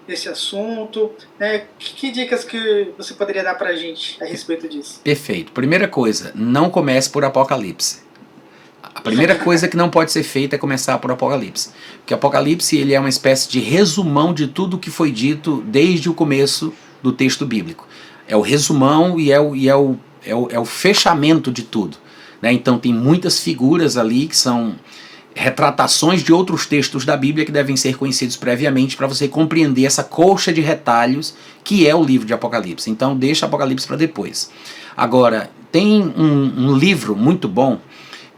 esse assunto, né? Que dicas que você poderia dar para a gente a respeito disso? Perfeito. Primeira coisa, não comece por Apocalipse. A primeira coisa que não pode ser feita é começar por Apocalipse. Porque Apocalipse ele é uma espécie de resumão de tudo o que foi dito desde o começo do texto bíblico. É o resumão e é o fechamento de tudo. Né? Então tem muitas figuras ali que são retratações de outros textos da Bíblia que devem ser conhecidos previamente para você compreender essa colcha de retalhos que é o livro de Apocalipse. Então deixa Apocalipse para depois. Agora, tem um livro muito bom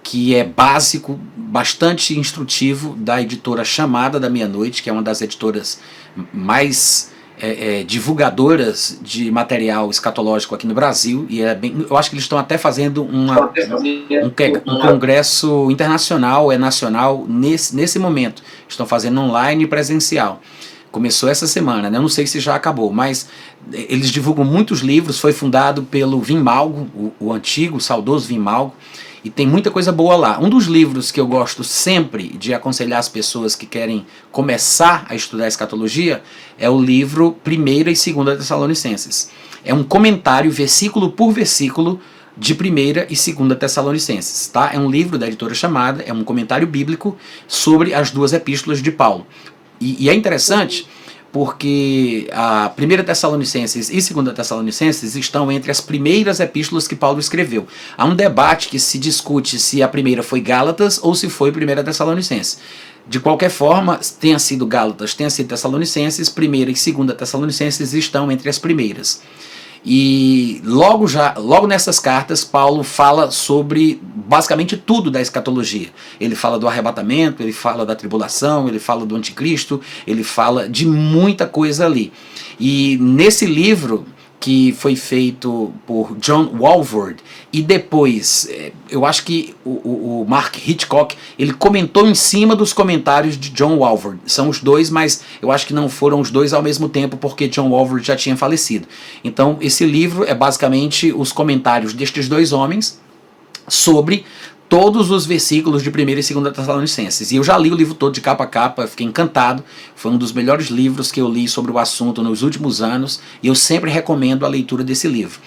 que é básico, bastante instrutivo, da editora Chamada da Meia-Noite, que é uma das editoras mais divulgadoras de material escatológico aqui no Brasil, e eu acho que eles estão até fazendo um congresso internacional, nacional, nesse momento. Estão fazendo online e presencial. Começou essa semana, né? Eu não sei se já acabou, mas eles divulgam muitos livros. Foi fundado pelo Vim Malgo, o antigo, o saudoso Vim Malgo, e tem muita coisa boa lá. Um dos livros que eu gosto sempre de aconselhar as pessoas que querem começar a estudar escatologia é o livro 1ª e 2ª Tessalonicenses. É um comentário, versículo por versículo, de 1ª e 2ª Tessalonicenses. Tá? É um livro da editora Chamada, é um comentário bíblico sobre as duas epístolas de Paulo. E é interessante porque a 1ª Tessalonicenses e 2ª Tessalonicenses estão entre as primeiras epístolas que Paulo escreveu. Há um debate que se discute se a primeira foi Gálatas ou se foi 1ª Tessalonicenses. De qualquer forma, tenha sido Gálatas, tenha sido Tessalonicenses, 1ª e 2ª Tessalonicenses estão entre as primeiras. E logo nessas cartas, Paulo fala sobre basicamente tudo da escatologia. Ele fala do arrebatamento, ele fala da tribulação, ele fala do anticristo, ele fala de muita coisa ali. E nesse livro, que foi feito por John Walvoord, e depois, eu acho que o Mark Hitchcock, ele comentou em cima dos comentários de John Walvoord. São os dois, mas eu acho que não foram os dois ao mesmo tempo, porque John Walvoord já tinha falecido. Então, esse livro é basicamente os comentários destes dois homens sobre todos os versículos de 1ª e 2ª Tessalonicenses. E eu já li o livro todo de capa a capa, fiquei encantado. Foi um dos melhores livros que eu li sobre o assunto nos últimos anos, e eu sempre recomendo a leitura desse livro.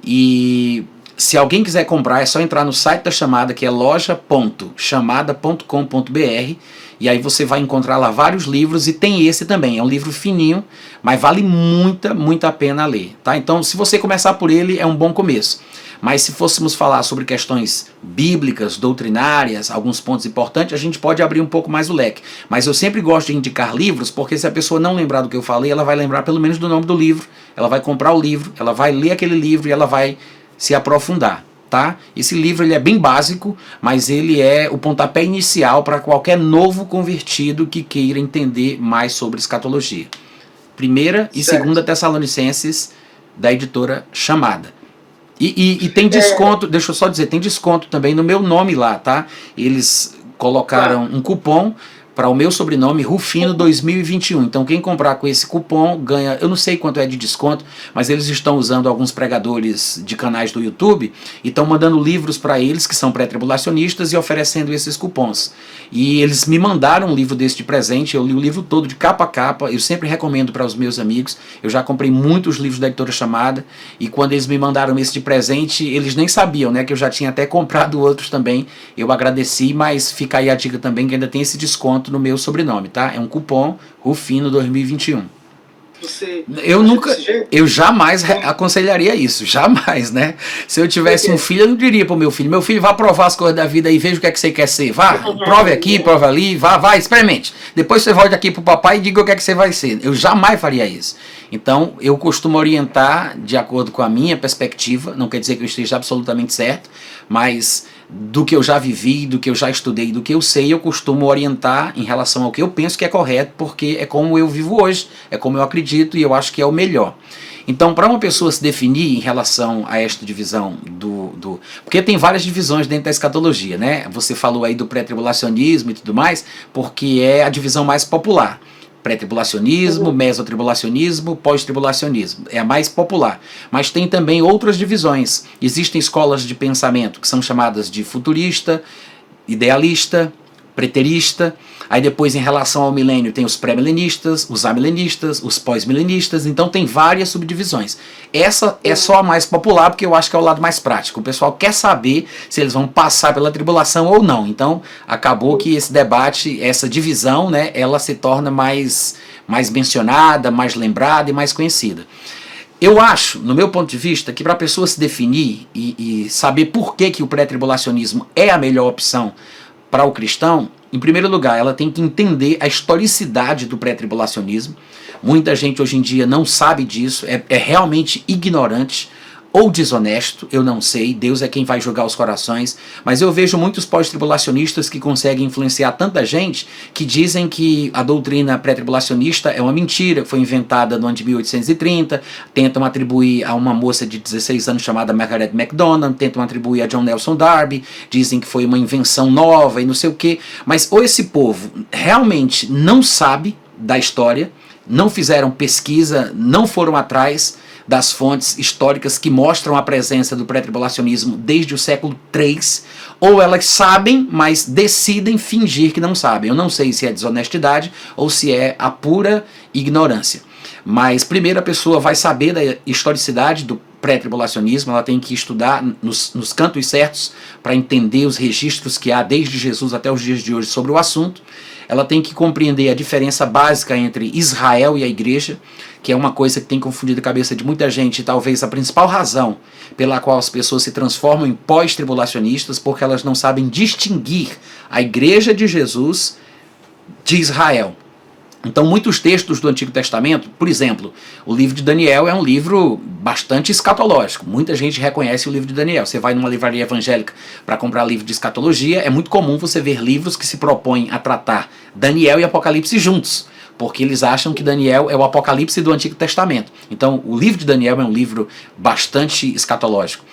E se alguém quiser comprar, é só entrar no site da Chamada, que é loja.chamada.com.br, e aí você vai encontrar lá vários livros, e tem esse também. É um livro fininho, mas vale muita pena ler. Tá? Então, se você começar por ele, é um bom começo. Mas se fôssemos falar sobre questões bíblicas, doutrinárias, alguns pontos importantes, a gente pode abrir um pouco mais o leque. Mas eu sempre gosto de indicar livros, porque se a pessoa não lembrar do que eu falei, ela vai lembrar pelo menos do nome do livro, ela vai comprar o livro, ela vai ler aquele livro e ela vai se aprofundar. Tá? Esse livro ele é bem básico, mas ele é o pontapé inicial para qualquer novo convertido que queira entender mais sobre escatologia. 1ª e 2ª Tessalonicenses, da editora Chamada. E tem desconto, deixa eu só dizer, tem desconto também no meu nome lá, tá? Eles colocaram um cupom para o meu sobrenome, Rufino 2021. Então quem comprar com esse cupom ganha, eu não sei quanto é de desconto, mas eles estão usando alguns pregadores de canais do YouTube e estão mandando livros para eles que são pré-tribulacionistas e oferecendo esses cupons. E eles me mandaram um livro desse de presente, eu li o livro todo de capa a capa, eu sempre recomendo para os meus amigos, eu já comprei muitos livros da editora Chamada, e quando eles me mandaram esse de presente, eles nem sabiam, né, que eu já tinha até comprado outros também. Eu agradeci, mas fica aí a dica também que ainda tem esse desconto no meu sobrenome, tá? É um cupom Rufino 2021. Eu jamais aconselharia isso, jamais, né? Se eu tivesse um filho, eu não diria pro meu filho, vá provar as coisas da vida aí, veja o que é que você quer ser, vá, prove aqui, prove ali, vá, experimente. Depois você volte aqui pro papai e diga o que é que você vai ser. Eu jamais faria isso. Então, eu costumo orientar de acordo com a minha perspectiva, não quer dizer que eu esteja absolutamente certo, mas do que eu já vivi, do que eu já estudei, do que eu sei, eu costumo orientar em relação ao que eu penso que é correto, porque é como eu vivo hoje, é como eu acredito e eu acho que é o melhor. Então, para uma pessoa se definir em relação a esta divisão porque tem várias divisões dentro da escatologia, né? Você falou aí do pré-tribulacionismo e tudo mais, porque é a divisão mais popular. Pré-tribulacionismo, mesotribulacionismo, pós-tribulacionismo. É a mais popular. Mas tem também outras divisões. Existem escolas de pensamento que são chamadas de futurista, idealista, preterista. Aí depois, em relação ao milênio, tem os pré-milenistas, os amilenistas, os pós-milenistas. Então tem várias subdivisões. Essa é só a mais popular, porque eu acho que é o lado mais prático. O pessoal quer saber se eles vão passar pela tribulação ou não. Então acabou que esse debate, essa divisão, né, ela se torna mais mencionada, mais lembrada e mais conhecida. Eu acho, no meu ponto de vista, que para a pessoa se definir e saber por que o pré-tribulacionismo é a melhor opção para o cristão, em primeiro lugar, ela tem que entender a historicidade do pré-tribulacionismo. Muita gente hoje em dia não sabe disso, é realmente ignorante ou desonesto, eu não sei, Deus é quem vai julgar os corações, mas eu vejo muitos pós-tribulacionistas que conseguem influenciar tanta gente que dizem que a doutrina pré-tribulacionista é uma mentira, foi inventada no ano de 1830, tentam atribuir a uma moça de 16 anos chamada Margaret MacDonald, tentam atribuir a John Nelson Darby, dizem que foi uma invenção nova e não sei o que, mas ou esse povo realmente não sabe da história, não fizeram pesquisa, não foram atrás das fontes históricas que mostram a presença do pré-tribulacionismo desde o século III, ou elas sabem, mas decidem fingir que não sabem. Eu não sei se é desonestidade ou se é a pura ignorância. Mas primeiro a pessoa vai saber da historicidade do pré-tribulacionismo, ela tem que estudar nos cantos certos para entender os registros que há desde Jesus até os dias de hoje sobre o assunto. Ela tem que compreender a diferença básica entre Israel e a igreja, que é uma coisa que tem confundido a cabeça de muita gente, e talvez a principal razão pela qual as pessoas se transformam em pós-tribulacionistas, porque elas não sabem distinguir a igreja de Jesus de Israel. Então, muitos textos do Antigo Testamento, por exemplo, o livro de Daniel é um livro bastante escatológico. Muita gente reconhece o livro de Daniel. Você vai numa livraria evangélica para comprar livro de escatologia, é muito comum você ver livros que se propõem a tratar Daniel e Apocalipse juntos, porque eles acham que Daniel é o Apocalipse do Antigo Testamento. Então, o livro de Daniel é um livro bastante escatológico.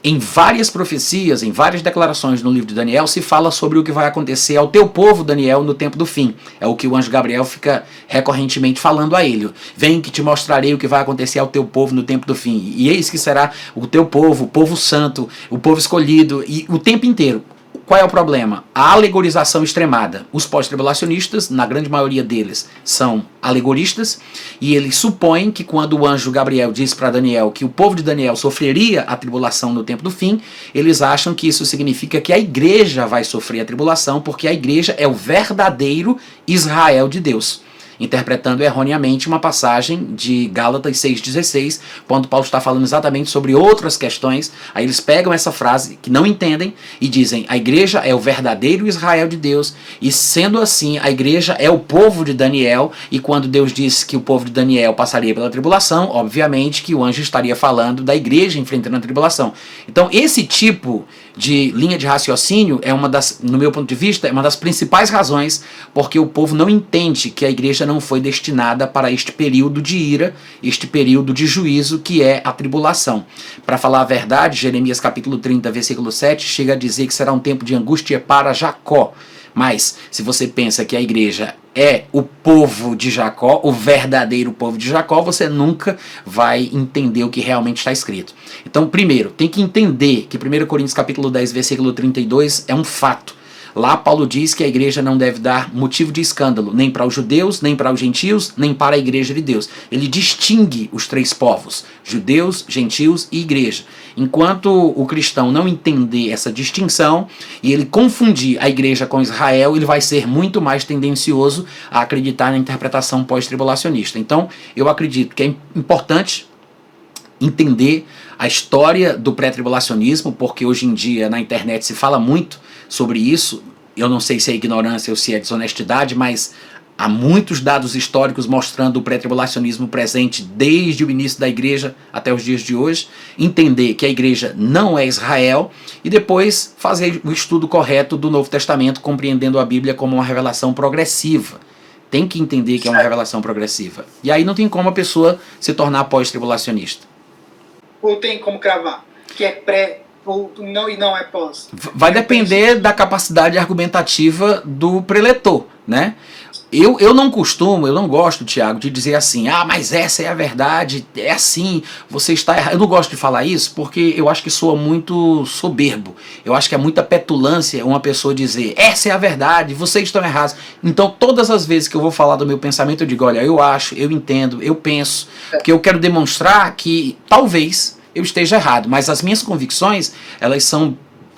Em várias profecias, em várias declarações no livro de Daniel, se fala sobre o que vai acontecer ao teu povo, Daniel, no tempo do fim. É o que o anjo Gabriel fica recorrentemente falando a ele. Vem que te mostrarei o que vai acontecer ao teu povo no tempo do fim. E eis que será o teu povo, o povo santo, o povo escolhido, e o tempo inteiro. Qual é o problema? A alegorização extremada. Os pós-tribulacionistas, na grande maioria deles, são alegoristas, e eles supõem que quando o anjo Gabriel diz para Daniel que o povo de Daniel sofreria a tribulação no tempo do fim, eles acham que isso significa que a igreja vai sofrer a tribulação, porque a igreja é o verdadeiro Israel de Deus, interpretando erroneamente uma passagem de Gálatas 6,16, quando Paulo está falando exatamente sobre outras questões. Aí eles pegam essa frase que não entendem e dizem: a igreja é o verdadeiro Israel de Deus, e sendo assim, a igreja é o povo de Daniel, e quando Deus disse que o povo de Daniel passaria pela tribulação, obviamente que o anjo estaria falando da igreja enfrentando a tribulação. Então esse tipo de linha de raciocínio é uma das, no meu ponto de vista, é uma das principais razões porque o povo não entende que a igreja não foi destinada para este período de ira, este período de juízo que é a tribulação. Para falar a verdade, Jeremias capítulo 30, versículo 7, chega a dizer que será um tempo de angústia para Jacó. Mas, se você pensa que a igreja é o povo de Jacó, o verdadeiro povo de Jacó, você nunca vai entender o que realmente está escrito. Então, primeiro, tem que entender que 1 Coríntios capítulo 10, versículo 32 é um fato. Lá Paulo diz que a igreja não deve dar motivo de escândalo, nem para os judeus, nem para os gentios, nem para a igreja de Deus. Ele distingue os três povos, judeus, gentios e igreja. Enquanto o cristão não entender essa distinção e ele confundir a igreja com Israel, ele vai ser muito mais tendencioso a acreditar na interpretação pós-tribulacionista. Então, eu acredito que é importante entender a história do pré-tribulacionismo, porque hoje em dia na internet se fala muito sobre isso. Eu não sei se é ignorância ou se é desonestidade, mas há muitos dados históricos mostrando o pré-tribulacionismo presente desde o início da igreja até os dias de hoje. Entender que a igreja não é Israel e depois fazer o estudo correto do Novo Testamento, compreendendo a Bíblia como uma revelação progressiva. Tem que entender que é uma revelação progressiva. E aí não tem como a pessoa se tornar pós-tribulacionista. Ou tem como cravar? Que é pré ou não e não é pós? Vai depender da capacidade argumentativa do preletor, né? Eu não gosto, Tiago, de dizer assim, mas essa é a verdade, é assim, você está errado. Eu não gosto de falar isso porque eu acho que soa muito soberbo. Eu acho que é muita petulância uma pessoa dizer, essa é a verdade, vocês estão errados. Então, todas as vezes que eu vou falar do meu pensamento, eu digo, olha, eu acho, eu entendo, eu penso, porque eu quero demonstrar que talvez eu esteja errado, mas as minhas convicções, elas são,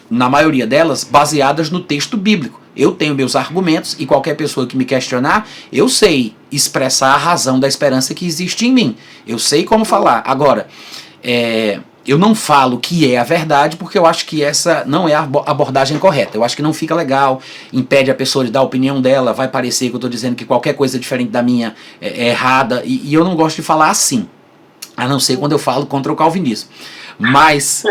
na maioria delas, baseadas no texto bíblico. Eu tenho meus argumentos e qualquer pessoa que me questionar, eu sei expressar a razão da esperança que existe em mim. Eu sei como falar. Agora, eu não falo que é a verdade porque eu acho que essa não é a abordagem correta. Eu acho que não fica legal, impede a pessoa de dar a opinião dela, vai parecer que eu estou dizendo que qualquer coisa diferente da minha é errada, e eu não gosto de falar assim, a não ser quando eu falo contra o calvinismo. Mas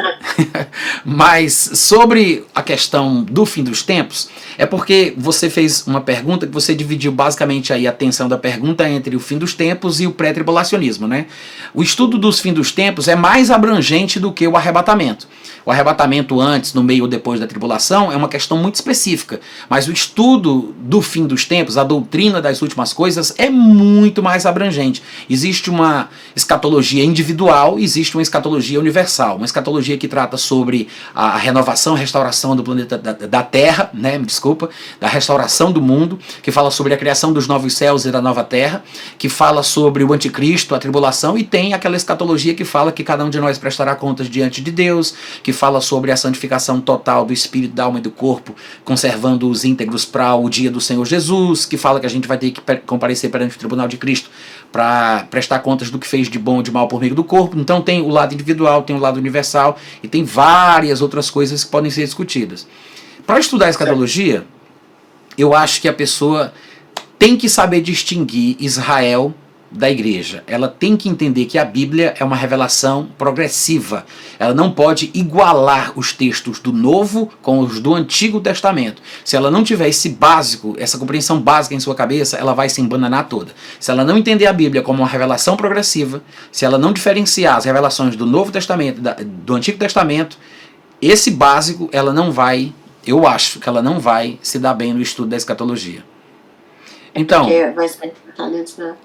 sobre a questão do fim dos tempos, é porque você fez uma pergunta que você dividiu basicamente aí a atenção da pergunta entre o fim dos tempos e o pré-tribulacionismo, né? O estudo dos fins dos tempos é mais abrangente do que o arrebatamento. O arrebatamento antes, no meio ou depois da tribulação é uma questão muito específica, mas o estudo do fim dos tempos, a doutrina das últimas coisas, é muito mais abrangente. Existe uma escatologia individual, existe uma escatologia universal, uma escatologia que trata sobre a renovação, restauração do planeta da Terra, né, me desculpa, da restauração do mundo, que fala sobre a criação dos novos céus e da nova terra, que fala sobre o anticristo, a tribulação, e tem aquela escatologia que fala que cada um de nós prestará contas diante de Deus, que fala sobre a santificação total do espírito, da alma e do corpo, conservando-os íntegros para o dia do Senhor Jesus, que fala que a gente vai ter que comparecer perante o tribunal de Cristo para prestar contas do que fez de bom ou de mal por meio do corpo. Então tem o lado individual, tem o lado universal e tem várias outras coisas que podem ser discutidas. Para estudar a escatologia, eu acho que a pessoa tem que saber distinguir Israel da igreja. Ela tem que entender que a Bíblia é uma revelação progressiva. Ela não pode igualar os textos do Novo com os do Antigo Testamento. Se ela não tiver esse básico, essa compreensão básica em sua cabeça, ela vai se embananar toda. Se ela não entender a Bíblia como uma revelação progressiva, se ela não diferenciar as revelações do Novo Testamento do Antigo Testamento, esse básico ela não vai, eu acho que ela não vai se dar bem no estudo da escatologia. Então, vai ser antes da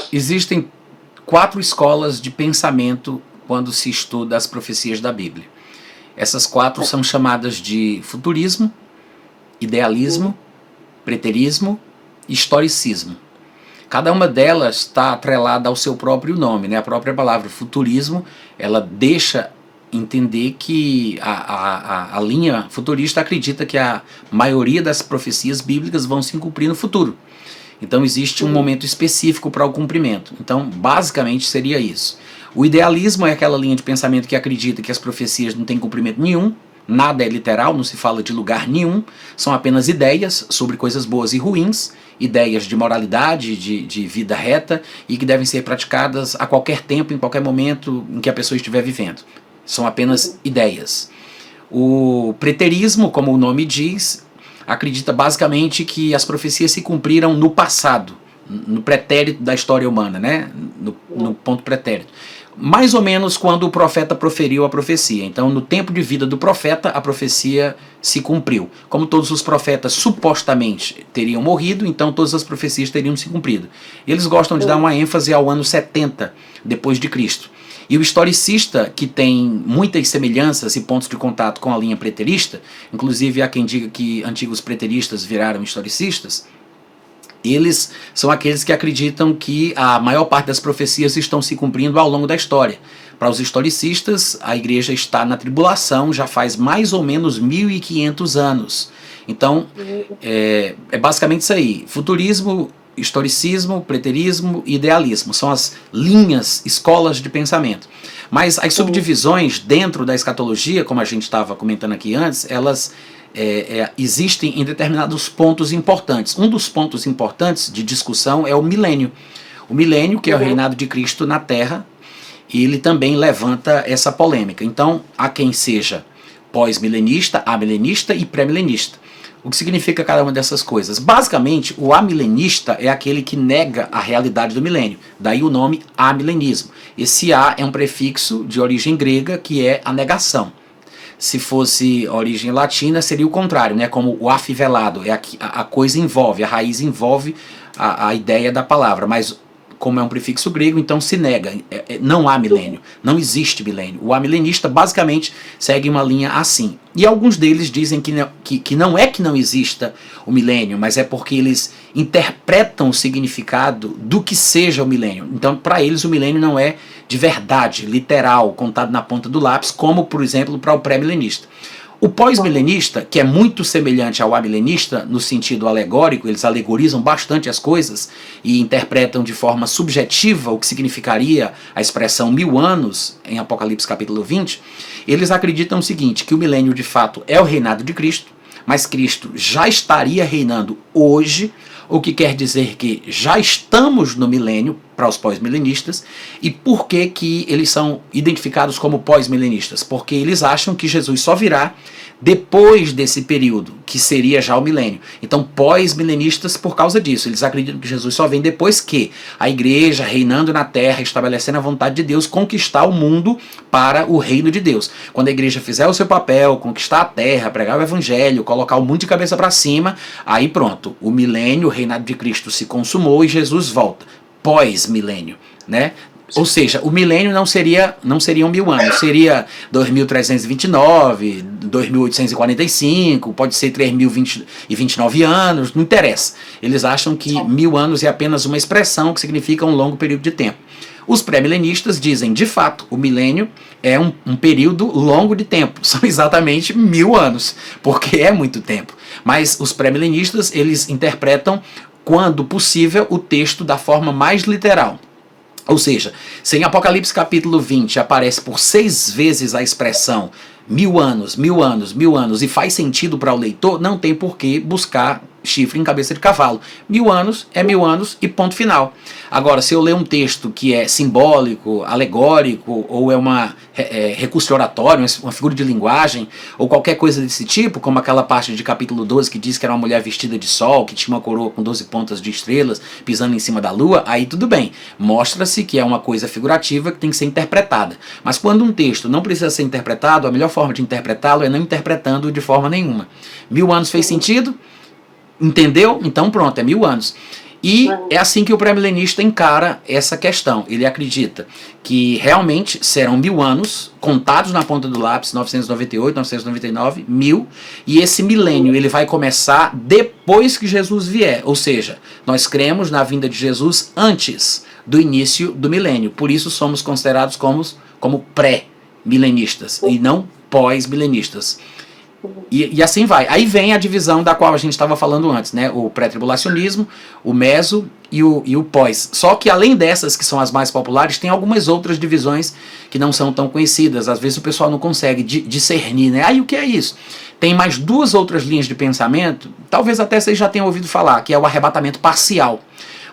existem 4 escolas de pensamento quando se estuda as profecias da Bíblia. Essas 4 são chamadas de futurismo, idealismo, preterismo e historicismo. Cada uma delas está atrelada ao seu próprio nome, né? A própria palavra futurismo, ela deixa entender que a linha futurista acredita que a maioria das profecias bíblicas vão se cumprir no futuro. Então existe um momento específico para o cumprimento. Então basicamente seria isso. O idealismo é aquela linha de pensamento que acredita que as profecias não têm cumprimento nenhum, nada é literal, não se fala de lugar nenhum, são apenas ideias sobre coisas boas e ruins, ideias de moralidade, de vida reta e que devem ser praticadas a qualquer tempo, em qualquer momento em que a pessoa estiver vivendo. São apenas ideias. O preterismo, como o nome diz, acredita basicamente que as profecias se cumpriram no passado, no pretérito da história humana, né? No ponto pretérito. Mais ou menos quando o profeta proferiu a profecia. Então, no tempo de vida do profeta, a profecia se cumpriu. Como todos os profetas supostamente teriam morrido, então todas as profecias teriam se cumprido. Eles gostam de dar uma ênfase ao ano 70 depois de Cristo. E o historicista, que tem muitas semelhanças e pontos de contato com a linha preterista, inclusive há quem diga que antigos preteristas viraram historicistas, eles são aqueles que acreditam que a maior parte das profecias estão se cumprindo ao longo da história. Para os historicistas, a igreja está na tribulação já faz mais ou menos 1500 anos. Então, é basicamente isso aí. Futurismo, historicismo, preterismo e idealismo. São as linhas, escolas de pensamento. Mas as subdivisões dentro da escatologia, como a gente estava comentando aqui antes, elas existem em determinados pontos importantes. Um dos pontos importantes de discussão é o milênio. O milênio, que é o reinado de Cristo na Terra, e ele também levanta essa polêmica. Então, há quem seja pós-milenista, amilenista e pré-milenista. O que significa cada uma dessas coisas? Basicamente, o amilenista é aquele que nega a realidade do milênio. Daí o nome amilenismo. Esse A é um prefixo de origem grega que é a negação. se fosse origem latina, seria o contrário, né? Como o afivelado, a coisa envolve, a raiz envolve a ideia da palavra, mas como é um prefixo grego, então se nega, não há milênio, não existe milênio. O amilenista basicamente segue uma linha assim. E alguns deles dizem que não é que não exista o milênio, mas é porque eles interpretam o significado do que seja o milênio. Então, para eles, o milênio não é de verdade, literal, contado na ponta do lápis, como, por exemplo, para o pré-milenista. O pós-milenista, que é muito semelhante ao amilenista no sentido alegórico, eles alegorizam bastante as coisas e interpretam de forma subjetiva o que significaria a expressão 1000 anos em Apocalipse capítulo 20, eles acreditam o seguinte, que o milênio de fato é o reinado de Cristo, mas Cristo já estaria reinando hoje, o que quer dizer que já estamos no milênio para os pós-milenistas. E por que eles são identificados como pós-milenistas? Porque eles acham que Jesus só virá depois desse período, que seria já o milênio. Então, pós-milenistas por causa disso. Eles acreditam que Jesus só vem depois que a igreja, reinando na terra, estabelecendo a vontade de Deus, conquistar o mundo para o reino de Deus. Quando a igreja fizer o seu papel, conquistar a terra, pregar o evangelho, colocar o mundo de cabeça para cima, aí pronto, o milênio, o reinado de Cristo se consumou e Jesus volta. Pós-milênio, né? Ou seja, o milênio não seriam 1000 anos, seria 2329, 2845, pode ser 3029 anos, não interessa. Eles acham que 1000 anos é apenas uma expressão que significa um longo período de tempo. Os pré-milenistas dizem, de fato, o milênio é um período longo de tempo, são exatamente 1000 anos, porque é muito tempo. Mas os pré-milenistas, eles interpretam, quando possível, o texto da forma mais literal. Ou seja, se em Apocalipse capítulo 20 aparece por 6 vezes a expressão 1000 anos, 1000 anos, 1000 anos, e faz sentido para o leitor, não tem por que buscar chifre em cabeça de cavalo. 1000 anos é 1000 anos e ponto final. Agora, se eu ler um texto que é simbólico, alegórico, ou é recurso de oratório, uma figura de linguagem, ou qualquer coisa desse tipo, como aquela parte de capítulo 12 que diz que era uma mulher vestida de sol, que tinha uma coroa com 12 pontas de estrelas, pisando em cima da lua, aí tudo bem. Mostra-se que é uma coisa figurativa que tem que ser interpretada. Mas quando um texto não precisa ser interpretado, a melhor forma de interpretá-lo é não interpretando de forma nenhuma. 1000 anos fez sentido? Entendeu? Então pronto, é 1000 anos. E é assim que o pré-milenista encara essa questão. Ele acredita que realmente serão 1000 anos, contados na ponta do lápis, 998, 999, 1000, e esse milênio ele vai começar depois que Jesus vier. Ou seja, nós cremos na vinda de Jesus antes do início do milênio. Por isso somos considerados como pré-milenistas e não pós-milenistas. E assim vai. Aí vem a divisão da qual a gente estava falando antes, né? O pré-tribulacionismo, o meso e o pós. Só que além dessas, que são as mais populares, tem algumas outras divisões que não são tão conhecidas. Às vezes o pessoal não consegue discernir, né? Aí o que é isso? Tem mais 2 outras linhas de pensamento, talvez até vocês já tenham ouvido falar, que é o arrebatamento parcial.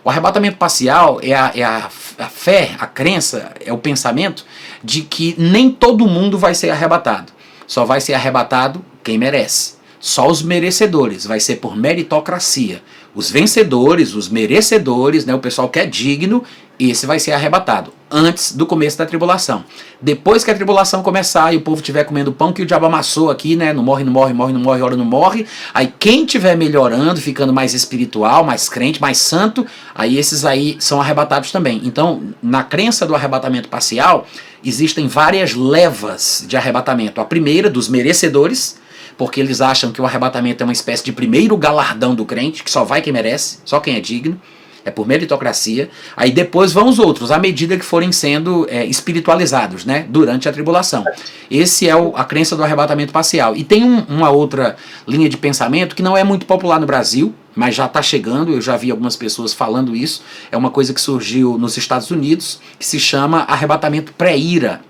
O arrebatamento parcial é a fé, a crença, é o pensamento de que nem todo mundo vai ser arrebatado. Só vai ser arrebatado quem merece. Só os merecedores. Vai ser por meritocracia. Os vencedores, os merecedores, né, o pessoal que é digno, esse vai ser arrebatado. Antes do começo da tribulação. Depois que a tribulação começar e o povo estiver comendo pão que o diabo amassou aqui, né? Não morre, não morre, morre, não morre, ora não morre. Aí quem estiver melhorando, ficando mais espiritual, mais crente, mais santo, aí esses aí são arrebatados também. Então, na crença do arrebatamento parcial, existem várias levas de arrebatamento. A primeira, dos merecedores, porque eles acham que o arrebatamento é uma espécie de primeiro galardão do crente, que só vai quem merece, só quem é digno. É por meritocracia. Aí depois vão os outros, à medida que forem sendo espiritualizados, né, durante a tribulação. Esse é a crença do arrebatamento parcial. E tem uma outra linha de pensamento que não é muito popular no Brasil, mas já está chegando, eu já vi algumas pessoas falando isso. É uma coisa que surgiu nos Estados Unidos, que se chama arrebatamento pré-ira.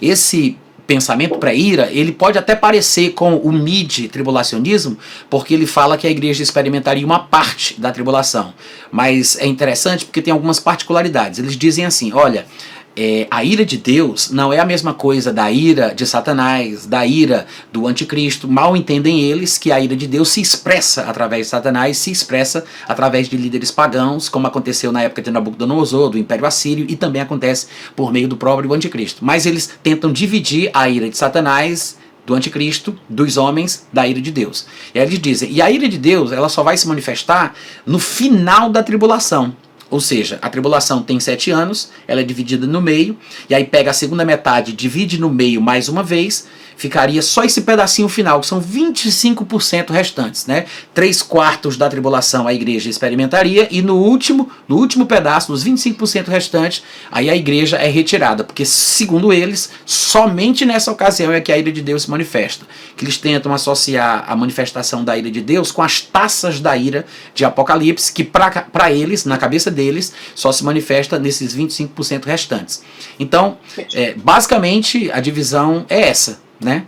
Esse pensamento pré-ira, ele pode até parecer com o mid-tribulacionismo, porque ele fala que a igreja experimentaria uma parte da tribulação. Mas é interessante porque tem algumas particularidades. Eles dizem assim, olha, a ira de Deus não é a mesma coisa da ira de Satanás, da ira do anticristo. Mal entendem eles que a ira de Deus se expressa através de Satanás, se expressa através de líderes pagãos, como aconteceu na época de Nabucodonosor, do Império Assírio, e também acontece por meio do próprio anticristo. Mas eles tentam dividir a ira de Satanás do anticristo, dos homens, da ira de Deus. E aí eles dizem, e a ira de Deus ela só vai se manifestar no final da tribulação. Ou seja, a tribulação tem 7 anos, ela é dividida no meio, e aí pega a segunda metade, divide no meio mais uma vez, ficaria só esse pedacinho final, que são 25% restantes, né? 3/4 da tribulação a igreja experimentaria, e no último pedaço, nos 25% restantes, aí a igreja é retirada, porque segundo eles, somente nessa ocasião é que a ira de Deus se manifesta. Que eles tentam associar a manifestação da ira de Deus com as taças da ira de Apocalipse, que para eles, na cabeça deles, só se manifesta nesses 25% restantes. Então, basicamente, a divisão é essa, né?